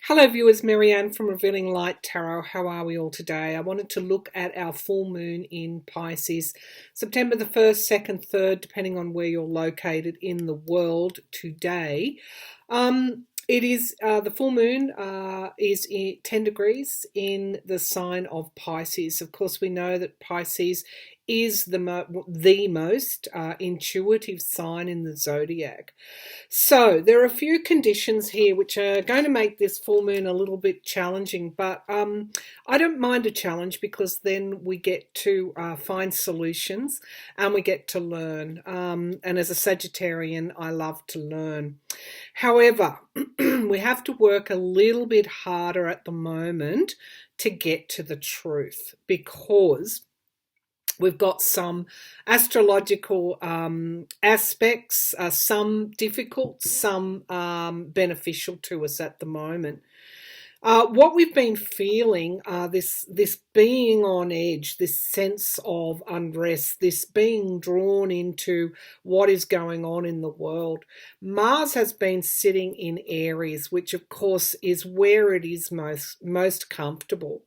Hello viewers, Marianne from Revealing Light Tarot. How are we all today? I wanted to look at our full moon in Pisces, September the 1st, 2nd, 3rd, depending on where you're located in the world today. It is the full moon is 10 degrees in the sign of Pisces. Of course, we know that Pisces is the most intuitive sign in the zodiac. So there are a few conditions here which are going to make this full moon a little bit challenging, but I don't mind a challenge because then we get to find solutions and we get to learn. And as a Sagittarian, I love to learn. However, we have to work a little bit harder at the moment to get to the truth because we've got some astrological aspects, some difficult, some beneficial to us at the moment. What we've been feeling, this being on edge, this sense of unrest, this being drawn into what is going on in the world. Mars has been sitting in Aries, which of course is where it is most comfortable.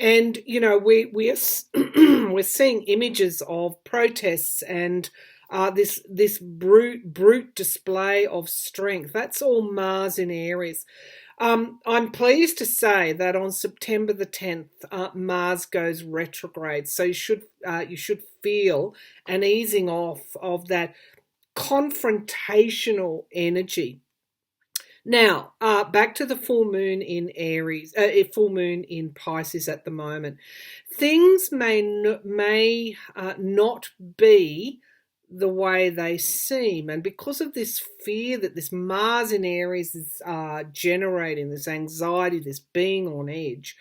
And you know we're we're seeing images of protests and this brute display of strength. That's all Mars in Aries. I'm pleased to say that on September the 10th, Mars goes retrograde. So you should feel an easing off of that confrontational energy. Now, back to the full moon in Aries, full moon in Pisces at the moment. Things may not be the way they seem, and because of this fear that this Mars in Aries is generating, this anxiety, this being on edge,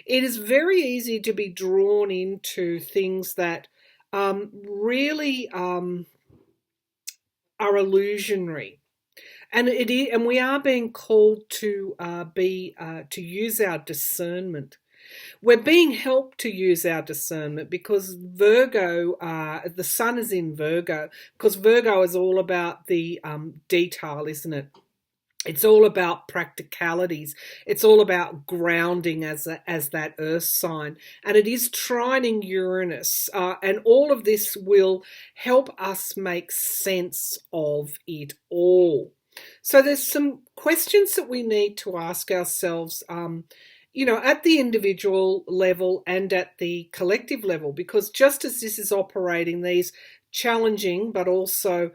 it is very easy to be drawn into things that really are illusionary. And we are being called to use our discernment. We're being helped to use our discernment because Virgo, the sun is in Virgo, because Virgo is all about the detail, isn't it? It's all about practicalities. It's all about grounding as that earth sign. And it is trining Uranus. And all of this will help us make sense of it all. So there's some questions that we need to ask ourselves, at the individual level and at the collective level, because just as this is operating, these challenging but also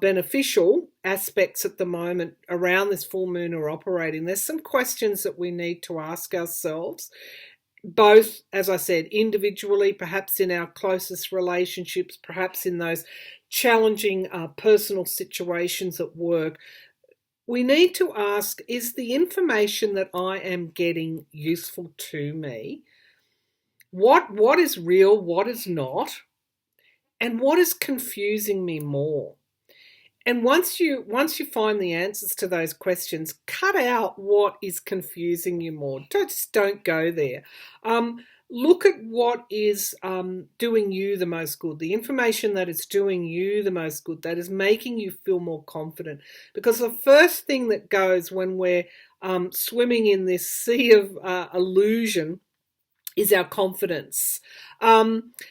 beneficial aspects at the moment around this full moon are operating, there's some questions that we need to ask ourselves, both, as I said, individually, perhaps in our closest relationships, perhaps in those challenging personal situations at work. We need to ask, is the information that I am getting useful to me? What is real, what is not? And what is confusing me more? And once you find the answers to those questions, cut out what is confusing you more. Just don't go there. Look at what is doing you the most good, the information that is doing you the most good, that is making you feel more confident. Because the first thing that goes when we're swimming in this sea of illusion is our confidence.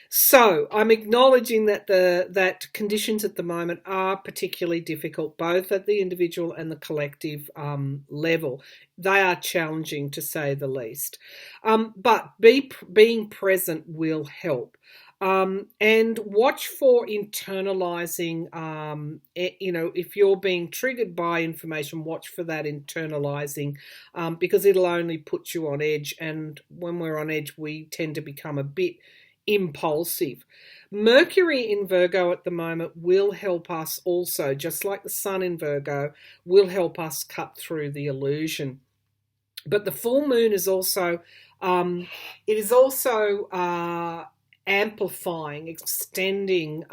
So I'm acknowledging that that conditions at the moment are particularly difficult, both at the individual and the collective level. They are challenging, to say the least. But being present will help. And watch for internalizing, if you're being triggered by information, watch for that internalizing, because it'll only put you on edge. And when we're on edge, we tend to become a bit impulsive. Mercury in Virgo at the moment will help us also, just like the sun in Virgo, will help us cut through the illusion. But the full moon is also, amplifying, extending,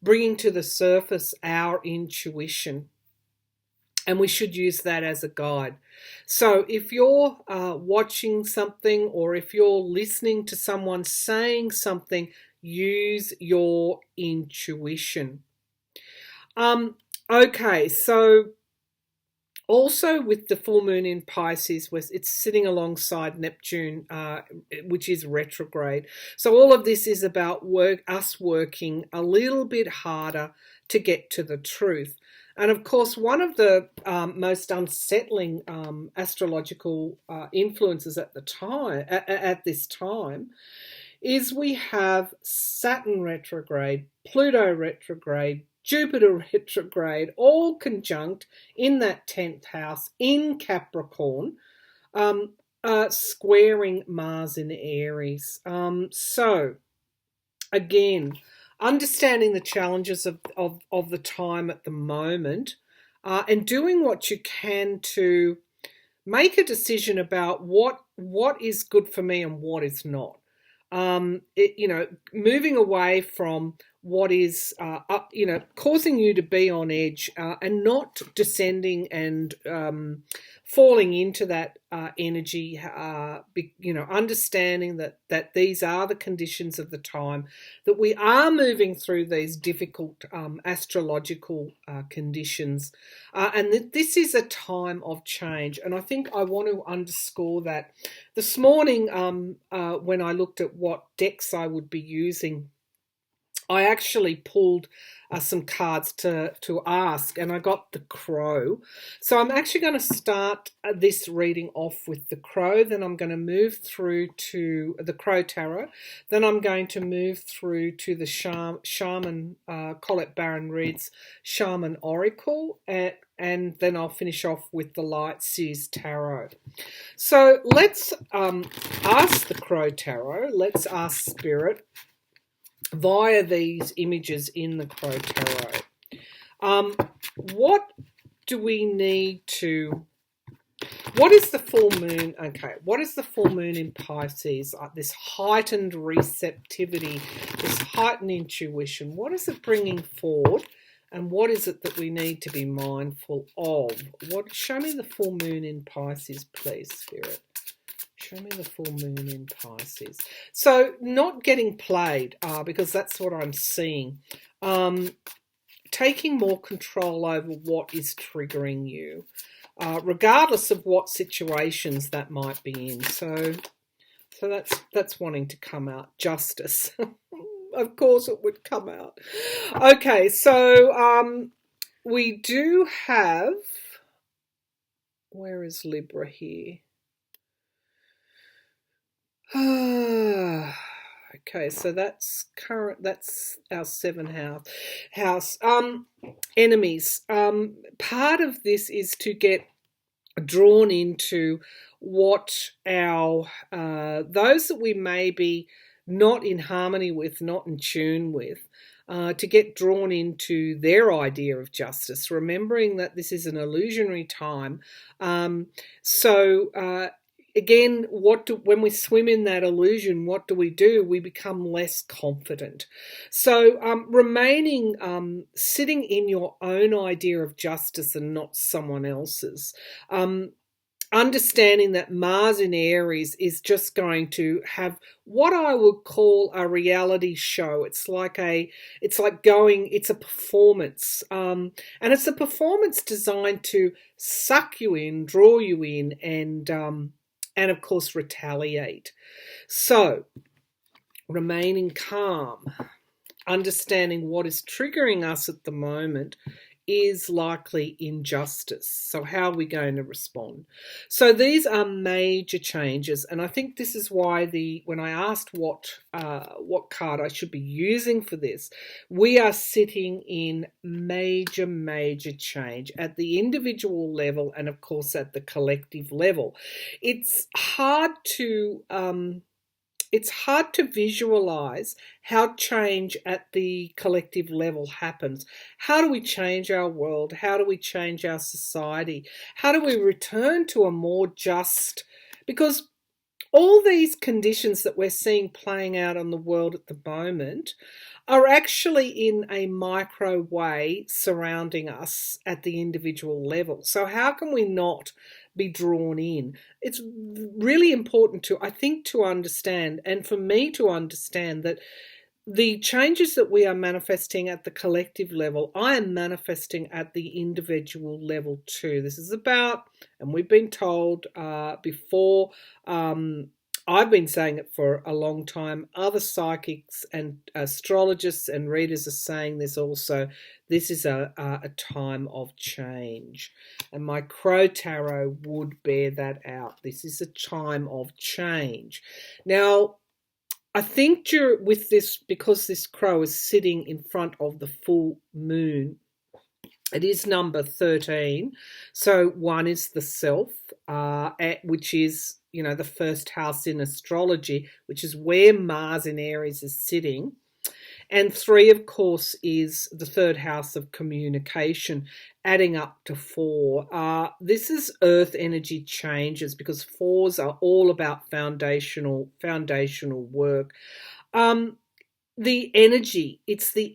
bringing to the surface our intuition. And we should use that as a guide. So if you're watching something or if you're listening to someone saying something, use your intuition. Okay, so Also, with the full moon in Pisces, where it's sitting alongside Neptune, which is retrograde. So all of this is about us working a little bit harder to get to the truth. And of course, one of the most unsettling astrological influences at this time is we have Saturn retrograde, Pluto retrograde, Jupiter retrograde, all conjunct in that 10th house in Capricorn, squaring Mars in Aries. So, again, understanding the challenges of the time at the moment, and doing what you can to make a decision about what is good for me and what is not. Moving away from what is, causing you to be on edge, and not descending and falling into that energy. Understanding that these are the conditions of the time, that we are moving through these difficult astrological conditions, and that this is a time of change. And I think I want to underscore that. This morning, when I looked at what decks I would be using, I actually pulled some cards to ask, and I got the Crow. So I'm actually going to start this reading off with the Crow, then I'm going to move through to the Crow Tarot, then I'm going to move through to the Sharman, Colette Baron Reid's Sharman Oracle, and then I'll finish off with the Light Seers Tarot. So let's ask the Crow Tarot, let's ask Spirit, via these images in the Crow Tarot. What do we need to... What is the full moon? Okay, what is the full moon in Pisces? This heightened receptivity, this heightened intuition. What is it bringing forward? And what is it that we need to be mindful of? Show me the full moon in Pisces, please, Spirit. Show me the full moon in Pisces. So not getting played, because that's what I'm seeing. Taking more control over what is triggering you, regardless of what situations that might be in. So that's wanting to come out. Justice. Of course it would come out. Okay, so we do have... Where is Libra here? Okay, so that's our 7th house. Enemies. Part of this is to get drawn into what our those that we may be not in harmony with, not in tune with, to get drawn into their idea of justice, remembering that this is an illusionary time. Again, when we swim in that illusion, what do? We become less confident. So remaining, sitting in your own idea of justice and not someone else's. Understanding that Mars in Aries is just going to have what I would call a reality show. It's a performance. And it's a performance designed to suck you in, draw you in, and of course retaliate. So remaining calm, understanding what is triggering us at the moment is likely injustice. So how are we going to respond? So these are major changes, and I think this is why when I asked what card I should be using for this, we are sitting in major change at the individual level and of course at the collective level. It's hard to visualize how change at the collective level happens. How do we change our world? How do we change our society? How do we return to a more just... Because all these conditions that we're seeing playing out on the world at the moment are actually in a micro way surrounding us at the individual level. So how can we not be drawn in? It's really important to understand, and for me to understand, that the changes that we are manifesting at the collective level, I am manifesting at the individual level too. This is about, and we've been told before, I've been saying it for a long time. Other psychics and astrologists and readers are saying this also. This is a time of change. And my Crow Tarot would bear that out. This is a time of change. Now, I think with this, because this crow is sitting in front of the full moon, it is number 13. So 1 is the self, which is, the first house in astrology, which is where Mars in Aries is sitting. And 3, of course, is the third house of communication, adding up to 4. This is earth energy changes, because 4s are all about foundational work. It's the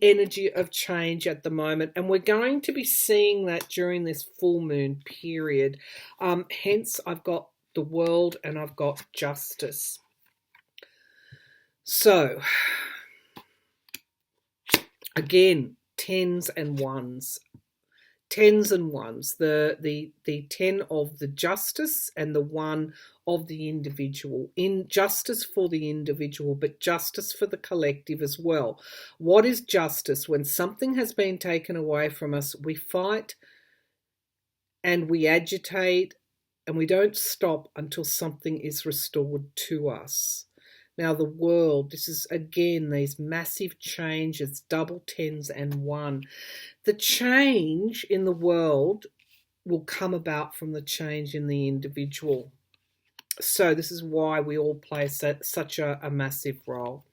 energy of change at the moment, and we're going to be seeing that during this full moon period. Hence, I've got the World and I've got Justice. So, again, 10s and 1s. 10s and 1s. The 10 of the justice and the 1 of the individual. In justice for the individual, but justice for the collective as well. What is justice? When something has been taken away from us, we fight and we agitate, and we don't stop until something is restored to us. Now, the world, this is again these massive changes, double 10s and 1. The change in the world will come about from the change in the individual. So this is why we all play such a massive role.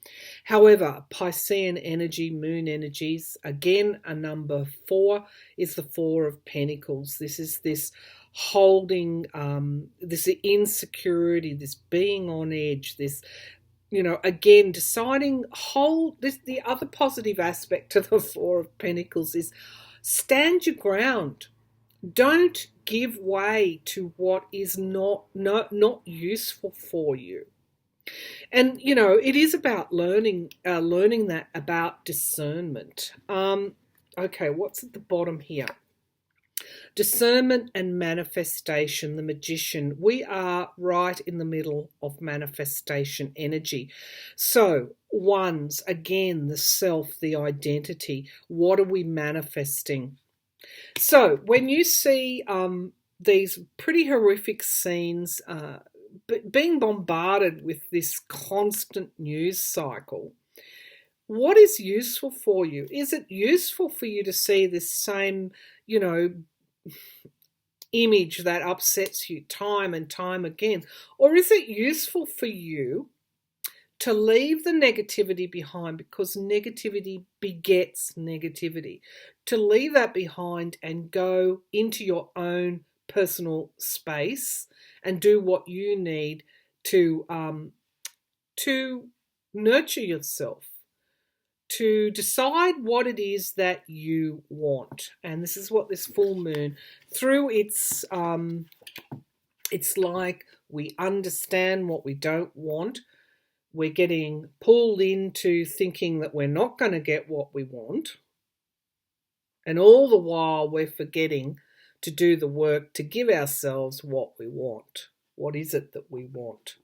However, Piscean energy, moon energies, again, a number 4 is the 4 of Pentacles. This is this holding, this insecurity, this being on edge, this, again, deciding the other positive aspect to the 4 of Pentacles is stand your ground. Don't give way to what is not useful for you. And, it is about learning that about discernment. Okay, what's at the bottom here? Discernment and manifestation, the magician. We are right in the middle of manifestation energy. So, 1s, again, the self, the identity. What are we manifesting? So, when you see these pretty horrific scenes, being bombarded with this constant news cycle, what is useful for you? Is it useful for you to see this same, image that upsets you time and time again? Or is it useful for you to leave the negativity behind, because negativity begets negativity, to leave that behind and go into your own personal space and do what you need to nurture yourself, to decide what it is that you want. And this is what this full moon, through it's like we understand what we don't want. We're getting pulled into thinking that we're not going to get what we want. And all the while we're forgetting to do the work to give ourselves what we want. What is it that we want?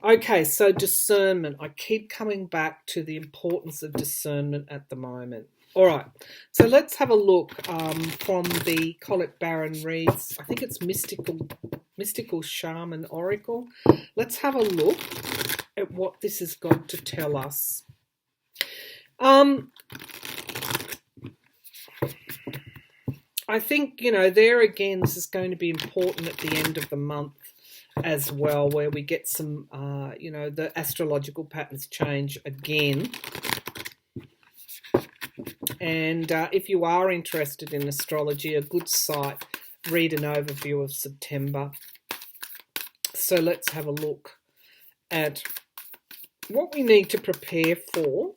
Okay, so discernment. I keep coming back to the importance of discernment at the moment. All right, so let's have a look from the Colette Baron reads. I think it's Mystical Sharman Oracle. Let's have a look at what this has got to tell us. I think, there again, this is going to be important at the end of the month as well, where we get some, the astrological patterns change again. And if you are interested in astrology, a good site, read an overview of September. So let's have a look at what we need to prepare for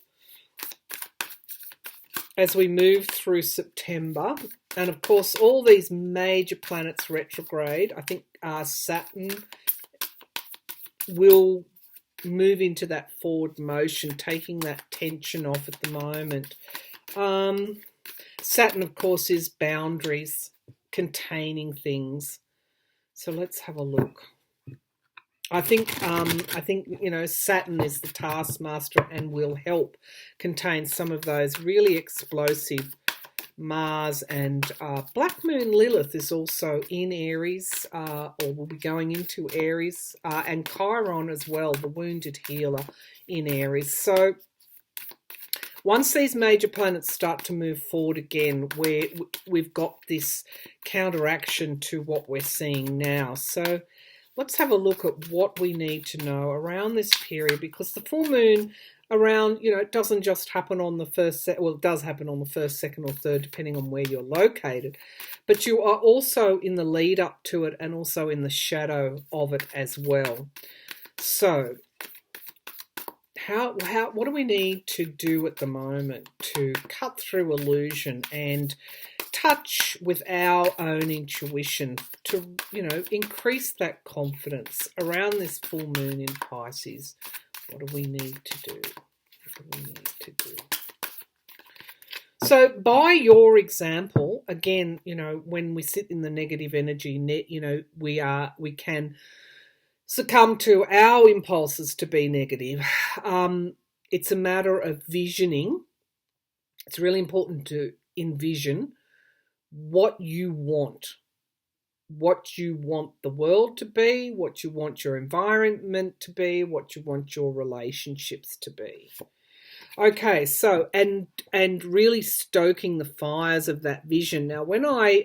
as we move through September. And of course, all these major planets retrograde. I think Saturn will move into that forward motion, taking that tension off at the moment. Saturn, of course, is boundaries, containing things. So let's have a look. I think Saturn is the taskmaster and will help contain some of those really explosive Mars, and Black Moon Lilith is also in Aries, or will be going into Aries, and Chiron as well, the wounded healer in Aries. So once these major planets start to move forward again, we've got this counteraction to what we're seeing now. So let's have a look at what we need to know around this period, because the full moon around, it doesn't just happen on the first, well, it does happen on the first, second, or third, depending on where you're located, but you are also in the lead up to it and also in the shadow of it as well. So what do we need to do at the moment to cut through illusion and touch with our own intuition to, increase that confidence around this full moon in Pisces? What do we need to do? So by your example, again, when we sit in the negative energy, we can succumb to our impulses to be negative. It's a matter of visioning. It's really important to envision what you want the world to be, what you want your environment to be, what you want your relationships to be. Okay, so and really stoking the fires of that vision. Now, when I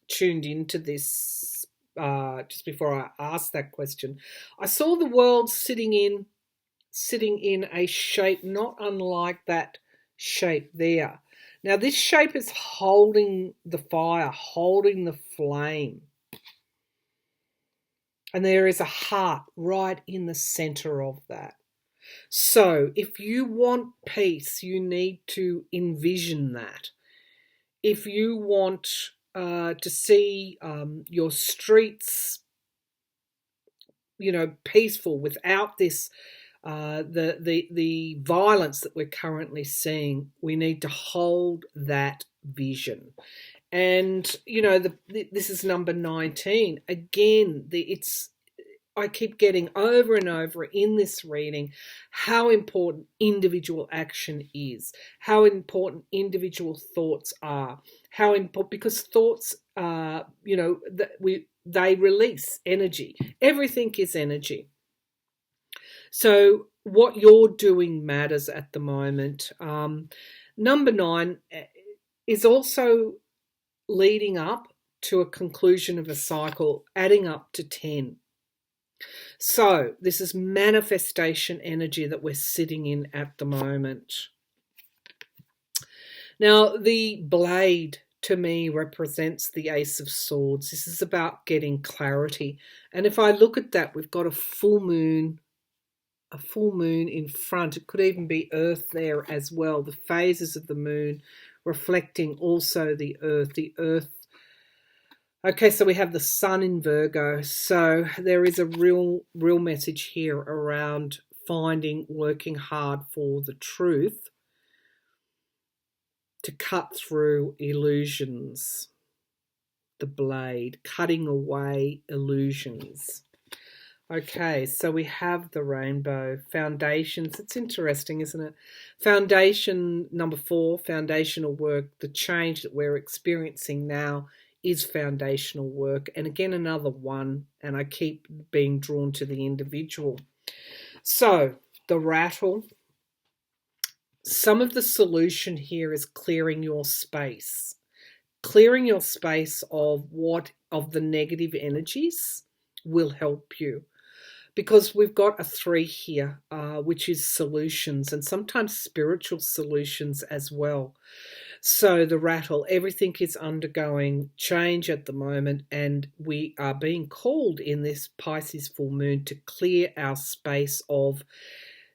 tuned into this just before I asked that question, I saw the world sitting in a shape not unlike that shape there. Now, this shape is holding the fire, holding the flame. And there is a heart right in the center of that. So if you want peace, you need to envision that. If you want to see your streets, peaceful without this the violence that we're currently seeing, we need to hold that vision. And this is number 19 again. I keep getting over and over in this reading how important individual action is, how important individual thoughts are, how important, because thoughts they release energy. Everything is energy. So what you're doing matters at the moment. Number 9 is also leading up to a conclusion of a cycle, adding up to 10. So this is manifestation energy that we're sitting in at the moment. Now, the blade to me represents the Ace of Swords. This is about getting clarity. And if I look at that, we've got a full moon in front. It could even be Earth there as well. The phases of the moon reflecting also the Earth. Okay, so we have the Sun in Virgo. So there is a real message here around working hard for the truth to cut through illusions. The blade, cutting away illusions. Okay, so we have the rainbow. Foundations. It's interesting, isn't it? Foundation, number 4, foundational work. The change that we're experiencing now is foundational work. And again, another 1, and I keep being drawn to the individual. So, the rattle. Some of the solution here is clearing your space. Clearing your space of the negative energies will help you. Because we've got a 3 here, which is solutions, and sometimes spiritual solutions as well. So the rattle, everything is undergoing change at the moment, and we are being called in this Pisces full moon to clear our space of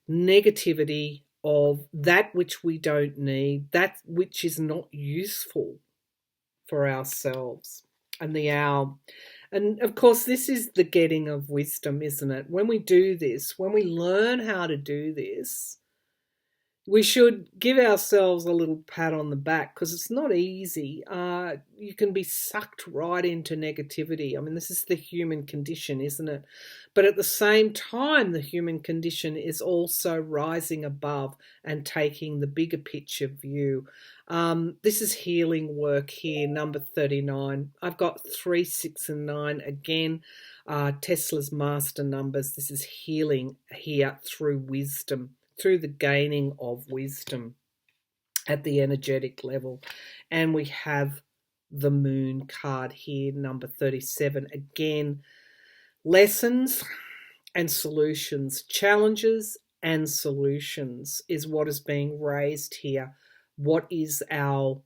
negativity, of that which we don't need, that which is not useful for ourselves. And the owl. And of course, this is the getting of wisdom, isn't it? When we do this, when we learn how to do this, we should give ourselves a little pat on the back because it's not easy. You can be sucked right into negativity. I mean, this is the human condition, isn't it? But at the same time, the human condition is also rising above and taking the bigger picture view. This is healing work here, number 39. I've got 3, 6, and 9 again. Tesla's master numbers. This is healing here through wisdom, through the gaining of wisdom at the energetic level. And we have the moon card here, number 37. Again, lessons and solutions, challenges and solutions is what is being raised here. What is our,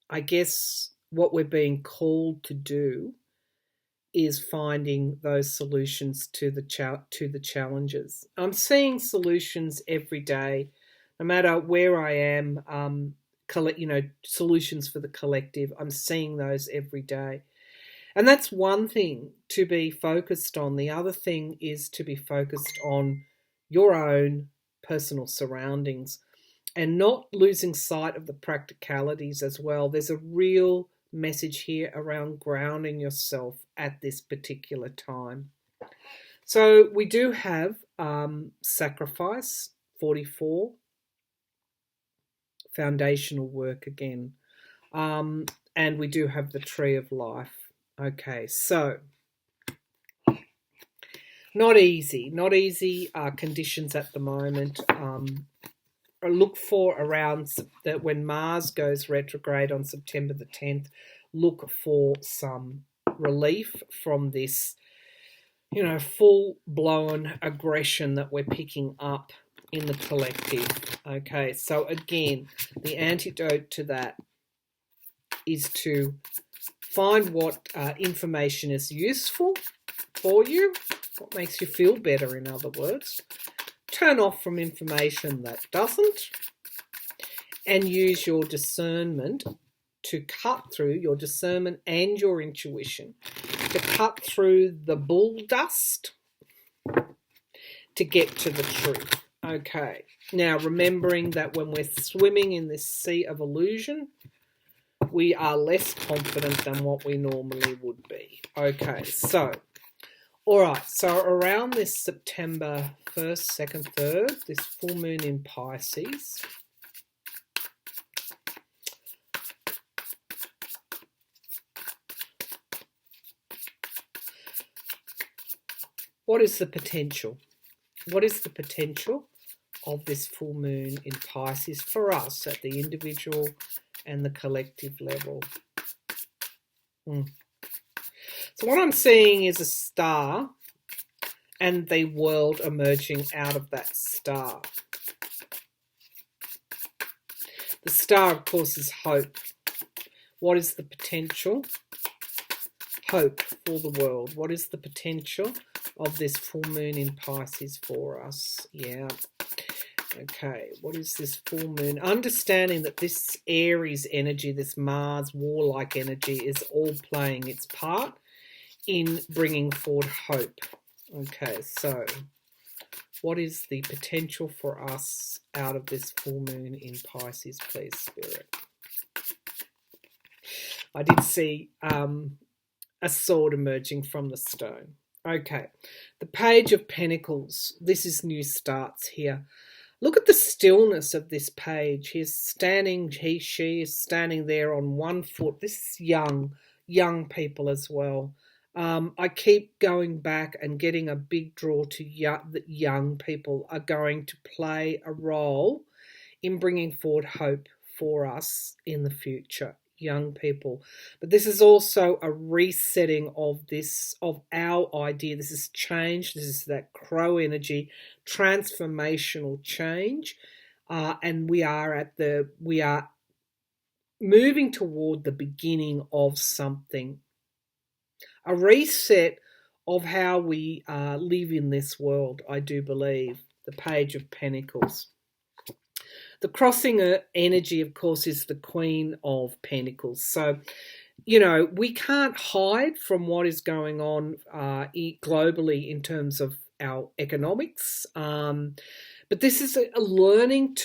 I guess, what we're being called to do is finding those solutions to the challenges. I'm seeing solutions every day, no matter where I am. Solutions for the collective. I'm seeing those every day, and that's one thing to be focused on. The other thing is to be focused on your own personal surroundings and not losing sight of the practicalities as well. There's a real message here around grounding yourself at this particular time. So we do have sacrifice, 44, foundational work again, and we do have the tree of life. Okay, so not easy conditions at the moment. Look for around that when Mars goes retrograde on September the 10th, look for some relief from this, full-blown aggression that we're picking up in the collective. Okay, so again, the antidote to that is to find what information is useful for you, what makes you feel better, in other words. Turn off from information that doesn't, and use your discernment to cut through, your discernment and your intuition, to cut through the bull dust to get to the truth. Okay, now remembering that when we're swimming in this sea of illusion, we are less confident than what we normally would be. Okay, so all right, so around this September 1st, 2nd, 3rd, this full moon in Pisces, what is the potential? What is the potential of this full moon in Pisces for us at the individual and the collective level? So what I'm seeing is a star and the world emerging out of that star. The star, of course, is hope. What is the potential? Hope for the world. What is the potential of this full moon in Pisces for us? Yeah. Okay, what is this full moon? Understanding that this Aries energy, this Mars warlike energy, is all playing its part in bringing forward hope. Okay, so what is the potential for us out of this full moon in Pisces, please, Spirit? I did see a sword emerging from the stone. Okay, the Page of Pentacles. This is new starts here. Look at the stillness of this page. She is standing there on one foot. This is young people as well. I keep going back and getting a big draw to that young people are going to play a role in bringing forward hope for us in the future. Young people. But this is also a resetting of our idea. This is change. This is that crow energy, transformational change. And we are moving toward the beginning of something. A reset of how we live in this world, I do believe. The Page of Pentacles. The crossing energy, of course, is the Queen of Pentacles. So we can't hide from what is going on globally in terms of our economics. But this is a learning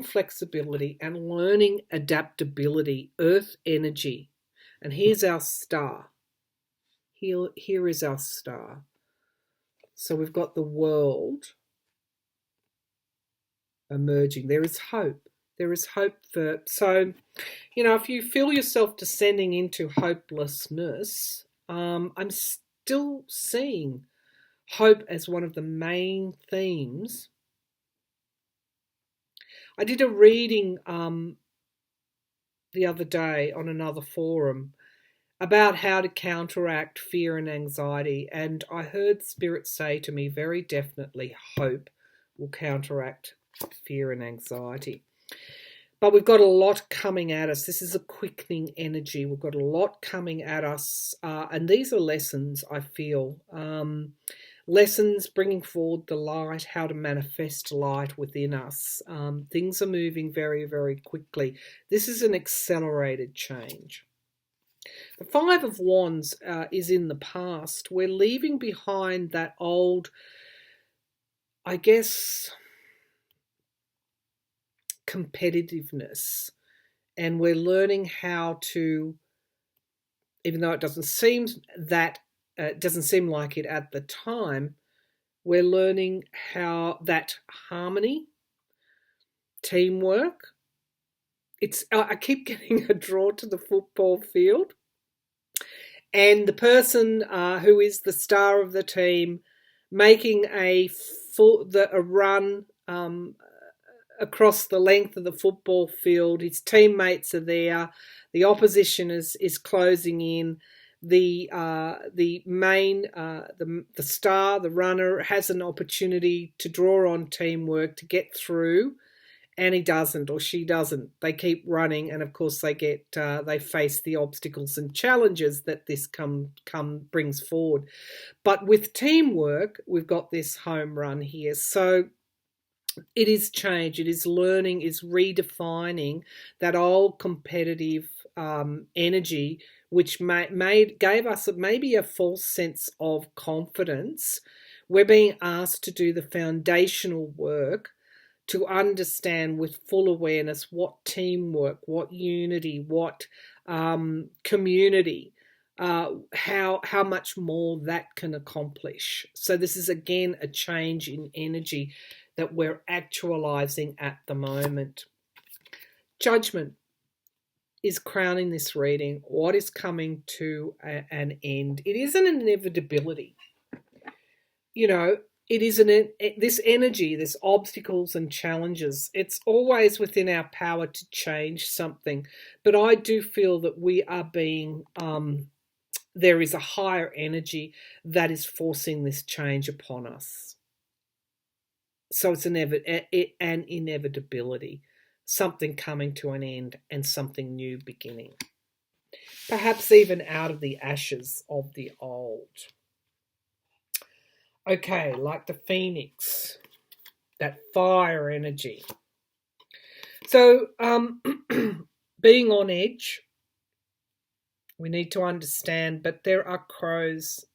flexibility and learning adaptability, earth energy. And here's our star. Here is our star. So we've got the world emerging. There is hope. There is hope for, so, if you feel yourself descending into hopelessness, I'm still seeing hope as one of the main themes. I did a reading the other day on another forum about how to counteract fear and anxiety, and I heard Spirit say to me very definitely, hope will counteract fear and anxiety. But we've got a lot coming at us. This is a quickening energy. We've got a lot coming at us, and these are lessons, I feel. Lessons bringing forward the light, how to manifest light within us. Things are moving very, very quickly. This is an accelerated change. The Five of Wands is in the past. We're leaving behind that old, I guess, competitiveness, and we're learning how to, even though it doesn't seem like it at the time, we're learning how that harmony, teamwork. I keep getting a draw to the football field, and the person who is the star of the team making a run across the length of the football field. His teammates are there. The opposition is closing in. The star, the runner, has an opportunity to draw on teamwork to get through, and he doesn't, or she doesn't. They keep running, and of course they face the obstacles and challenges that this brings forward. But with teamwork, we've got this home run here. So it is change, it is learning, is redefining that old competitive energy, which gave us maybe a false sense of confidence. We're being asked to do the foundational work to understand with full awareness what teamwork, what unity, what community, how much more that can accomplish. So this is again a change in energy that we're actualizing at the moment. Judgment is crowning this reading. What is coming to an end? It is an inevitability. It is this energy, this obstacles and challenges. It's always within our power to change something. But I do feel that we are being, there is a higher energy that is forcing this change upon us. So it's an inevitability, something coming to an end and something new beginning. Perhaps even out of the ashes of the old. Okay, like the phoenix, that fire energy. So being on edge, we need to understand, but there are crows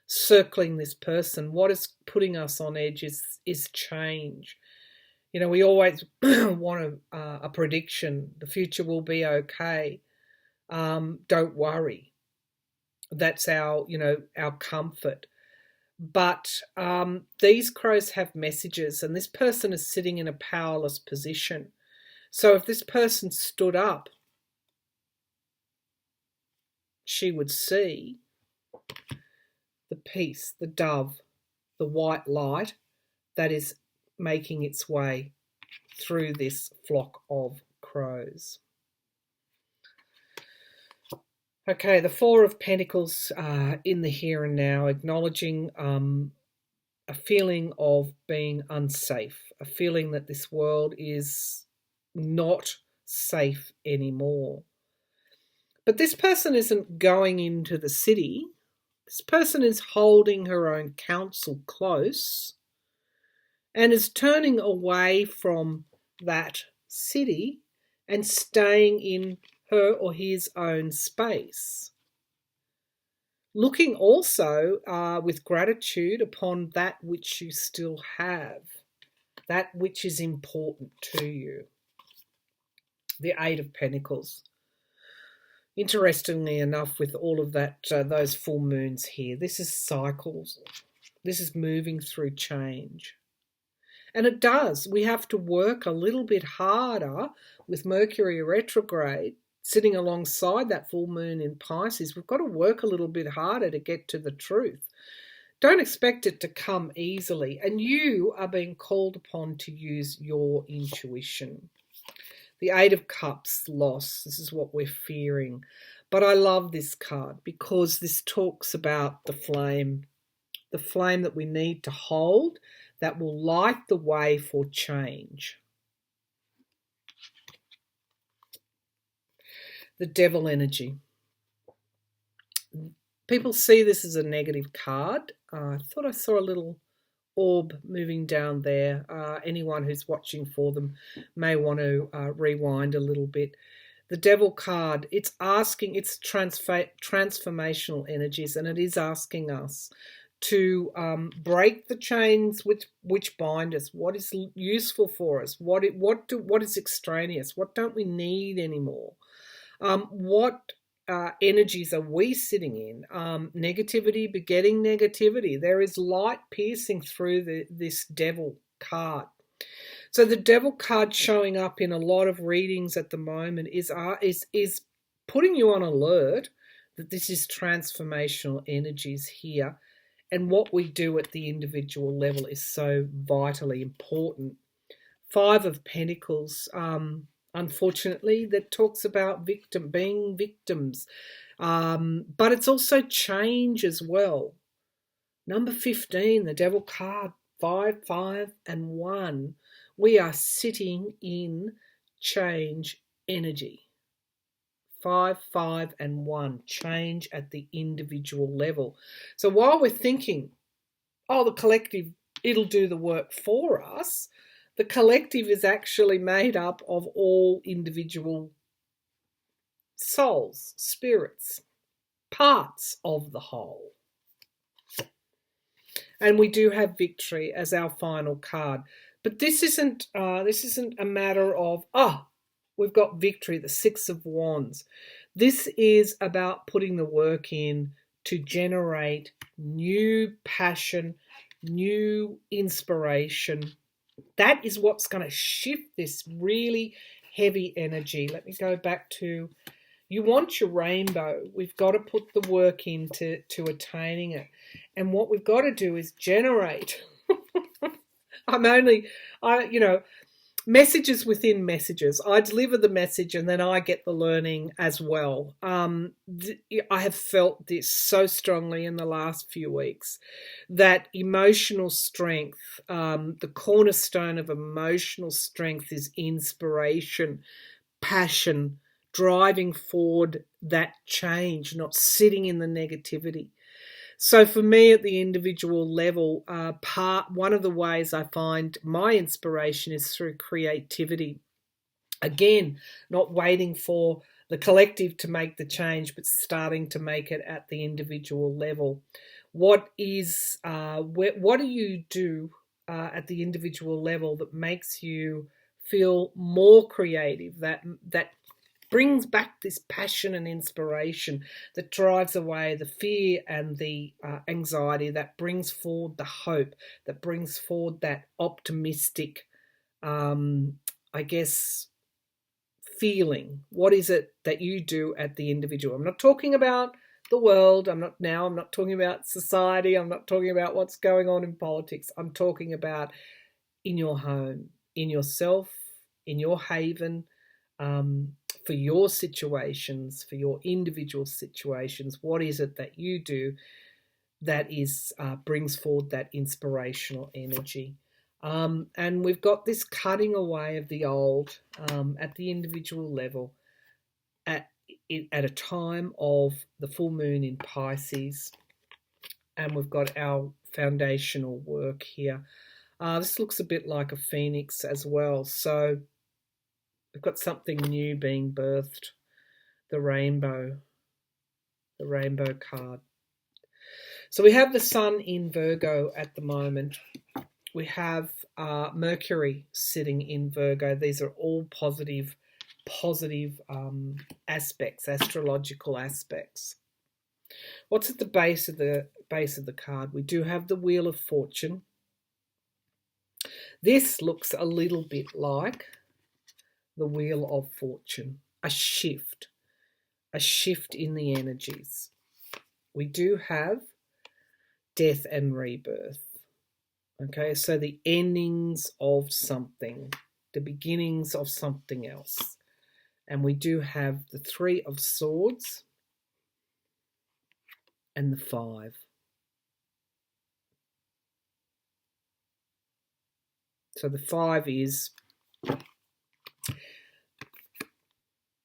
circling this person. What is putting us on edge is change. We always want a prediction. The future will be okay. Don't worry. That's our comfort. But these crows have messages, and this person is sitting in a powerless position. So if this person stood up, she would see the peace, the dove, the white light that is making its way through this flock of crows. Okay, the Four of Pentacles in the here and now, acknowledging a feeling of being unsafe, a feeling that this world is not safe anymore. But this person isn't going into the city. This person is holding her own counsel close and is turning away from that city and staying in her or his own space. Looking also with gratitude upon that which you still have, that which is important to you. The Eight of Pentacles. Interestingly enough, with all of that, those full moons here, this is cycles. This is moving through change. And it does. We have to work a little bit harder with Mercury retrograde sitting alongside that full moon in Pisces. We've got to work a little bit harder to get to the truth. Don't expect it to come easily. And you are being called upon to use your intuition. The Eight of Cups, loss. This is what we're fearing. But I love this card because this talks about the flame that we need to hold, that will light the way for change. The Devil energy. People see this as a negative card. I thought I saw a little orb moving down there. Anyone who's watching for them may want to rewind a little bit. The Devil card, it's transformational energies, and it is asking us to break the chains which bind us. What is useful for us? What is extraneous? What don't we need anymore? What energies are we sitting in? Negativity begetting negativity. There is light piercing through this Devil card. So the Devil card showing up in a lot of readings at the moment is putting you on alert that this is transformational energies here. And what we do at the individual level is so vitally important. Five of Pentacles, unfortunately, that talks about being victims. But it's also change as well. Number 15, the Devil card, 5, 5, and 1. We are sitting in change energy. 5, 5, and 1. Change at the individual level. So while we're thinking, oh, the collective, it'll do the work for us, the collective is actually made up of all individual souls, spirits, parts of the whole. And we do have victory as our final card. But this isn't a matter of, we've got victory, the Six of Wands. This is about putting the work in to generate new passion, new inspiration. That is what's going to shift this really heavy energy. Let me go back to, you want your rainbow. We've got to put the work into attaining it. And what we've got to do is generate. Messages within messages. I deliver the message and then I get the learning as well. I have felt this so strongly in the last few weeks, that emotional strength, the cornerstone of emotional strength is inspiration, passion, driving forward that change, not sitting in the negativity. So for me at the individual level, one of the ways I find my inspiration is through creativity. Again, not waiting for the collective to make the change, but starting to make it at the individual level. What do you do at the individual level that makes you feel more creative, that brings back this passion and inspiration, that drives away the fear and the anxiety, that brings forward the hope, that brings forward that optimistic, feeling? What is it that you do at the individual? I'm not talking about the world. I'm not talking about society. I'm not talking about what's going on in politics. I'm talking about in your home, in yourself, in your haven, for your situations, for your individual situations. What is it that you do that is brings forward that inspirational energy? And we've got this cutting away of the old at the individual level at a time of the full moon in Pisces. And we've got our foundational work here. This looks a bit like a phoenix as well. So we've got something new being birthed. the rainbow card. So we have the sun in Virgo at the moment. We have Mercury sitting in Virgo. These are all positive aspects, astrological aspects. What's at the base of the card? We do have the Wheel of Fortune. This looks a little bit like the Wheel of Fortune, a shift in the energies. We do have death and rebirth. Okay, so the endings of something, the beginnings of something else. And we do have the Three of Swords and the 5. So the 5 is,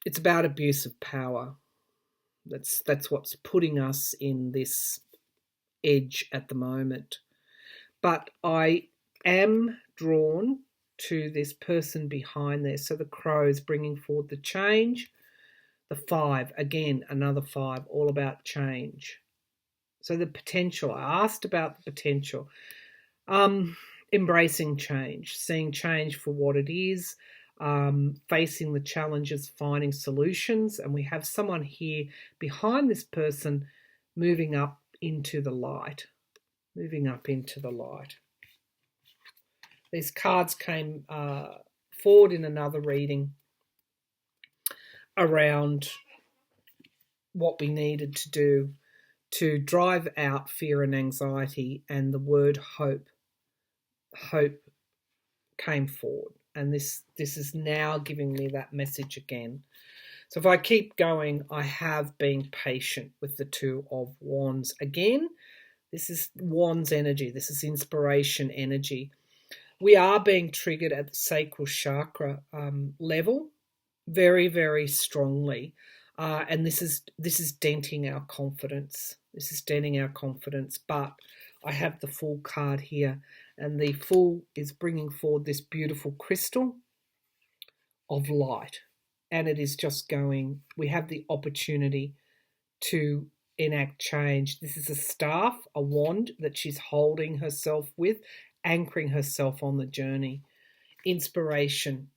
it's about abuse of power. That's what's putting us in this edge at the moment. But I am drawn to this person behind there. So the Crow is bringing forward the change. The 5, again, another 5, all about change. So the potential, I asked about the potential. Embracing change, seeing change for what it is, facing the challenges, finding solutions. And we have someone here behind this person moving up into the light. These cards came forward in another reading around what we needed to do to drive out fear and anxiety, and the word hope came forward, and this is now giving me that message again. So if I keep going, I have been patient with the Two of Wands. Again, this is Wands energy. This is inspiration energy. We are being triggered at the sacral chakra level very, very strongly. And this is denting our confidence. But I have the Fool card here, and the Fool is bringing forward this beautiful crystal of light. And it is just going, we have the opportunity to enact change. This is a staff, a wand that she's holding herself with, anchoring herself on the journey. Inspiration,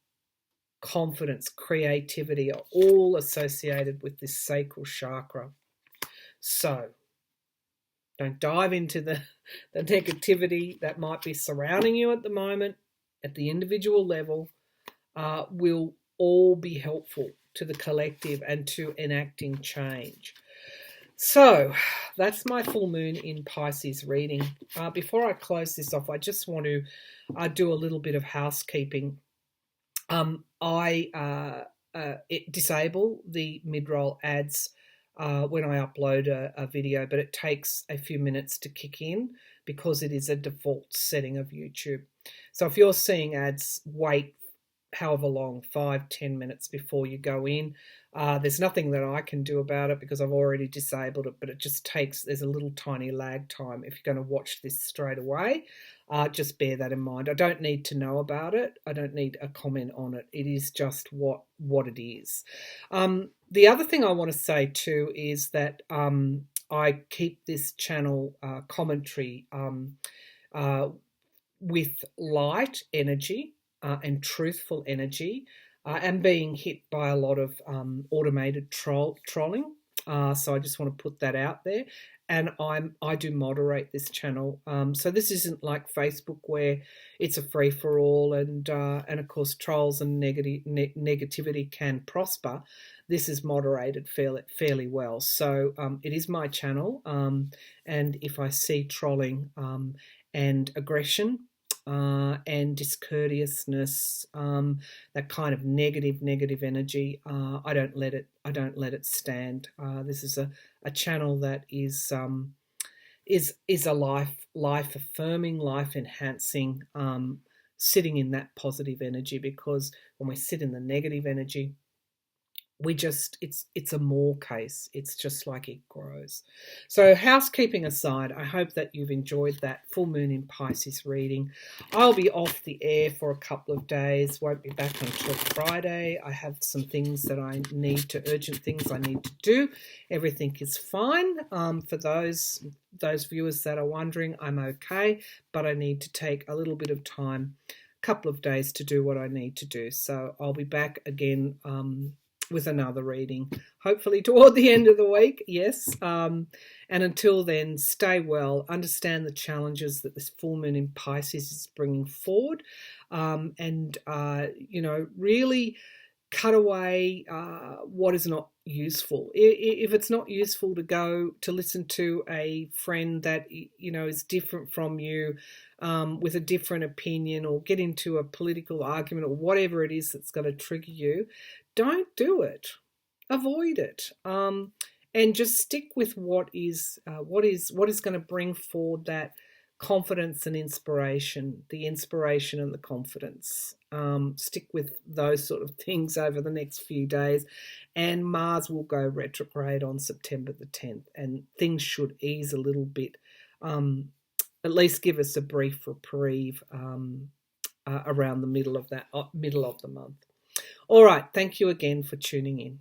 confidence, creativity are all associated with this sacral chakra. So don't dive into the negativity that might be surrounding you at the moment. At the individual level, will all be helpful to the collective and to enacting change. So that's my full moon in Pisces reading. Before I close this off, I just want to do a little bit of housekeeping. I disable the mid-roll ads when I upload a video, but it takes a few minutes to kick in because it is a default setting of YouTube. So if you're seeing ads, wait however long, 5-10 minutes before you go in. There's nothing that I can do about it because I've already disabled it, but it just takes, there's a little tiny lag time if you're going to watch this straight away. Just bear that in mind. I don't need to know about it. I don't need a comment on it. It is just what it is. The other thing I want to say too is that I keep this channel commentary with light energy and truthful energy, and being hit by a lot of automated trolling. So I just want to put that out there. And I do moderate this channel. So this isn't like Facebook where it's a free for all, and of course trolls and negativity can prosper. This is moderated fairly well. So it is my channel, and if I see trolling and aggression, and discourteousness, that kind of negative energy, I don't let it stand. This is a channel that is a life affirming, life enhancing, sitting in that positive energy, because when we sit in the negative energy, it's a more case. It's just like it grows. So housekeeping aside, I hope that you've enjoyed that full moon in Pisces reading. I'll be off the air for a couple of days, won't be back until Friday. I have some things that I need to, urgent things I need to do. Everything is fine. For those viewers that are wondering, I'm okay, but I need to take a little bit of time, a couple of days to do what I need to do. So I'll be back again with another reading, hopefully toward the end of the week, yes. And until then, stay well, understand the challenges that this full moon in Pisces is bringing forward, and really cut away what is not useful. If it's not useful to go to listen to a friend that is different from you, with a different opinion, or get into a political argument, or whatever it is that's going to trigger you, don't do it. Avoid it, and just stick with what is going to bring forward that confidence and inspiration, the inspiration and the confidence. Stick with those sort of things over the next few days, and Mars will go retrograde on September the 10th, and things should ease a little bit, at least give us a brief reprieve around the middle of the month. All right, thank you again for tuning in.